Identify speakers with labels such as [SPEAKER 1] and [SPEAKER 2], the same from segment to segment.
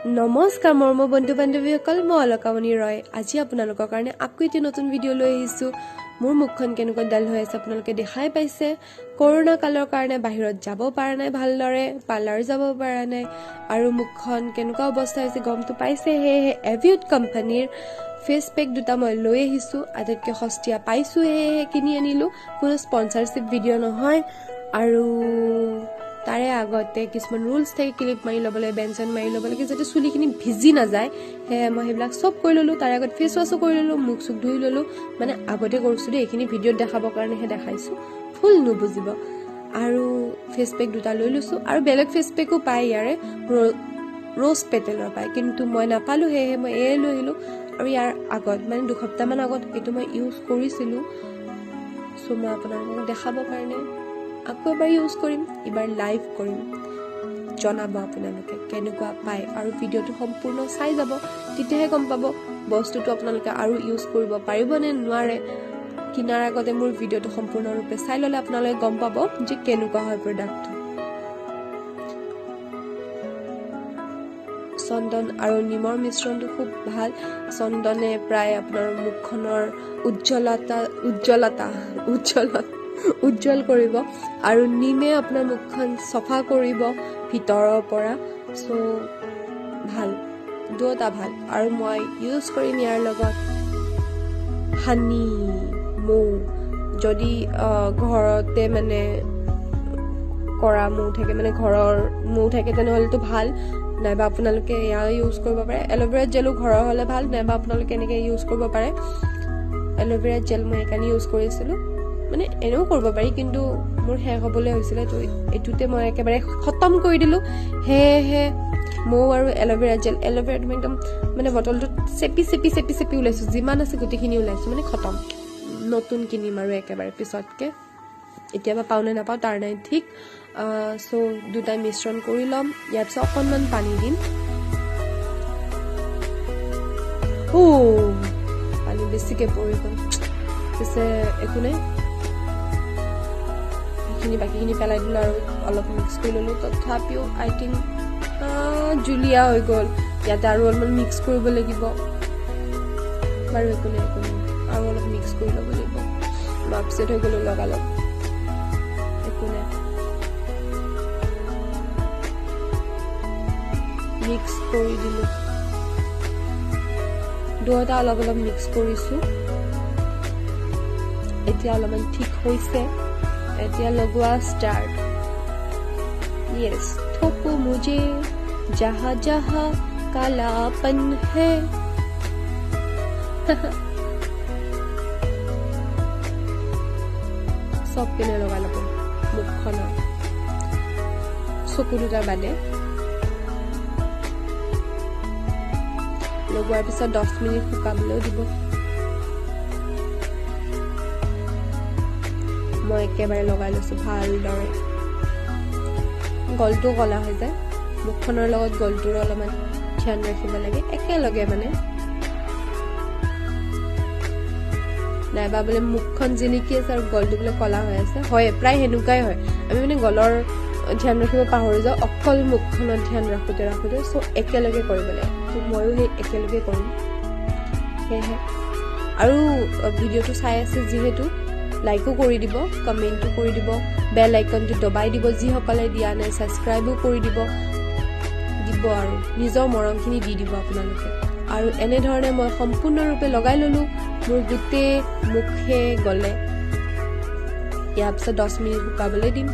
[SPEAKER 1] নমস্কাৰ মৰম বন্ধু বান্ধৱীসকল, মই alakamoniroy। আজি আপোনালোকৰ কাৰণে আকৌ এটি নতুন ভিডিঅ' লৈ আহিছো। মোৰ মুখখন কেনেকৈ ডাল হৈ আছে আপোনালোকে দেখাই পাইছে। কৰোনা কালৰ কাৰণে বাহিৰত যাব পৰা নাই, ভালদৰে পাৰ্লাৰ যাব পৰা নাই, আৰু মুখখন কেনেকুৱা অৱস্থা হৈছে গমটো পাইছে। সেয়েহে Everyuth কোম্পানীৰ ফেচ পেক দুটা মই লৈ আহিছো, আটাইতকৈ সস্তীয়া পাইছো, সেয়েহে কিনি আনিলো। কোনো স্পন্সৰশ্বিপ ভিডিঅ' নহয়। আৰু তাৰে আগতে কিছুমান ৰুলছ থাকে, ক্লিপ মাৰি ল'বলৈ, বেঞ্চন মাৰি ল'ব লাগে যাতে চুলিখিনি ভিজি নাযায়। সেয়ে মই সেইবিলাক চব কৰি ল'লো। তাৰে আগত ফেচ ৱাছো কৰি ল'লো, মুখ চুখ ধুই ল'লো। মানে আগতে কৰিছোঁ দেই, এইখিনি ভিডিঅ'ত দেখাবৰ কাৰণেহে দেখাইছোঁ, ফুল নুবুজিব। আৰু ফেচ পেক দুটা লৈ লৈছোঁ, আৰু বেলেগ ফেচ পেকো পায় ইয়াৰে, ৰ'জ পেটেলৰ পায়, কিন্তু মই নাপালোঁ, সেয়েহে মই এয়ে লৈ আহিলোঁ। আৰু ইয়াৰ আগত মানে 2 সপ্তাহমান আগত এইটো মই ইউজ কৰিছিলোঁ। চ' মই আপোনালোকক দেখাবৰ কাৰণে আকৌ এবাৰ ইউজ কৰিম, এইবাৰ লাইভ কৰিম। জনাব আপোনালোকে কেনেকুৱা পায়, আৰু ভিডিঅ'টো সম্পূৰ্ণ চাই যাব, তেতিয়াহে গম পাব বস্তুটো আপোনালোকে আৰু ইউজ কৰিব পাৰিব নে নোৱাৰে। কিনাৰ আগতে মোৰ ভিডিঅ'টো সম্পূৰ্ণৰূপে চাই ল'লে আপোনালোকে গম পাব যে কেনেকুৱা হয় প্ৰডাক্টটো। চন্দন আৰু নিমৰ মিশ্ৰণটো খুব ভাল। চন্দনে প্ৰায় আপোনাৰ মুখখনৰ উজ্জ্বল কৰিব, আৰু নিমে আপোনাৰ মুখখন চফা কৰিব ভিতৰৰ পৰা। চ' ভাল, দুটা ভাল। আৰু মই ইউজ কৰিম ইয়াৰ লগত হানি মৌ। যদি ঘৰতে মানে কৰা মৌ থাকে, মানে ঘৰৰ মৌ থাকে, তেনেহ'লেতো ভাল। নাইবা আপোনালোকে এয়া ইউজ কৰিব পাৰে। এল'ভেৰা জেলো ঘৰৰ হ'লে ভাল, নাইবা আপোনালোকে এনেকৈ ইউজ কৰিব পাৰে। এল'ভেৰা জেল মই এইকাৰণে ইউজ কৰিছিলোঁ, মানে এনেও কৰিব পাৰি, কিন্তু মোৰ শেষ হ'বলৈ হৈছিলে, তো এইটোতে মই একেবাৰে খতম কৰি দিলোঁ। সেয়েহে মৌ আৰু এল'ভেৰা জেল, এল'ভেৰাটো মই একদম মানে বটলটোত চেপি ওলাইছোঁ, যিমান আছে গোটেইখিনি ওলাইছোঁ, মানে খতম। নতুন কিনিম আৰু একেবাৰে পিছতকৈ, এতিয়াবা পাওঁ নে নাপাওঁ তাৰ নাই ঠিক। চ' দুটাই মিশ্ৰণ কৰি ল'ম। ইয়াৰ পিছত অকণমান পানী দিম। পানী বেছিকৈ পৰি গ'ল, পিছে একো নাই, বাকীখিনি পেলাই দিলোঁ আৰু অলপ মিক্স কৰি ল'লোঁ। তথাপিও আই থিংক জুলীয়া হৈ গ'ল। ইয়াতে আৰু অলপমান মিক্স কৰিব লাগিব। বাৰু একো নাই, আৰু অলপ মিক্স কৰি ল'ব লাগিব। মই আপছেট হৈ গ'লোঁ লগালগ, একো নাই। মিক্স কৰি দিলোঁ, দুয়োটা অলপ মিক্স কৰিছোঁ। এতিয়া অলপমান ঠিক হৈছে, এতিয়া লগোৱা ষ্টাৰ্ট। য়েছ, থোকো মুझे जहाँ जहाँ कालापन है। চব পিনে লগাই ল'ব মুখখনৰ, চকু দুটাৰ বাদে। লগোৱাৰ পিছত 10 মিনিট শুকাবলৈও দিব। মই একেবাৰে লগাই লৈছোঁ ভালদৰে। গলটো কলা হৈ যায়, মুখখনৰ লগত গলটোৰ অলপমান ধ্যান ৰাখিব লাগে একেলগে, মানে নাইবা বোলে মুখখন জিলিকি আছে আৰু গলটো বোলে কলা হৈ আছে, হয় প্ৰায় সেনেকুৱাই হয়। আমি মানে গলৰ ধ্যান ৰাখিব পাহৰি যাওঁ, অকল মুখখনত ধ্যান ৰাখোঁতে। চ' একেলগে কৰিব লাগে। ত' ময়ো সেই একেলগে কৰিম। সেয়েহে আৰু ভিডিঅ'টো চাই আছে যিহেতু লাইকো কৰি দিব, কমেণ্টো কৰি দিব, বেল আইকনটো দবাই দিব, যিসকলে দিয়া নাই ছাবস্ক্ৰাইবো কৰি দিব, আৰু নিজৰ মৰমখিনি দি দিব আপোনালোকে। আৰু এনেধৰণে মই সম্পূৰ্ণৰূপে লগাই ল'লোঁ মোৰ গোটেই মুখে গলে। ইয়াৰ পিছত 10 মিনিট শুকাবলৈ দিম।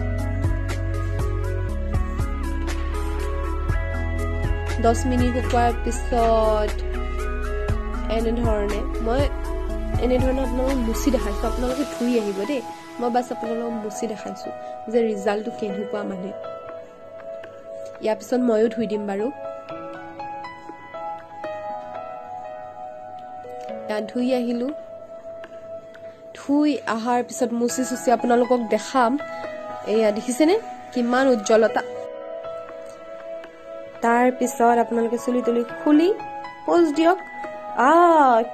[SPEAKER 1] 10 মিনিট শুকোৱাৰ পিছত এনেধৰণে আপোনালোকক মুচি দেখাইছোঁ। আপোনালোকে ধুই আহিব দেই, মই বাছ আপোনালোকক মুচি দেখাইছোঁ যে ৰিজাল্টটো কেনেকুৱা। মানে ইয়াৰ পিছত ময়ো ধুই দিম বাৰু। ইয়াত ধুই আহিলোঁ, ধুই অহাৰ পিছত মুচি আপোনালোকক দেখাম। এয়া দেখিছেনে কিমান উজ্জ্বলতা। তাৰ পিছত আপোনালোকে চুলি তুলি খুলি প'জ দিয়ক।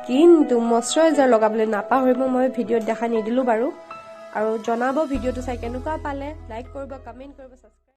[SPEAKER 1] কিন্তু মইশ্চাৰাইজাৰ লগাবলৈ নাপাহৰিব, মই ভিডিঅ'ত দেখা নিদিলোঁ বাৰু। আৰু জনাব ভিডিঅ'টো চাই কেনেকুৱা পালে, লাইক কৰিব, কমেণ্ট কৰিব,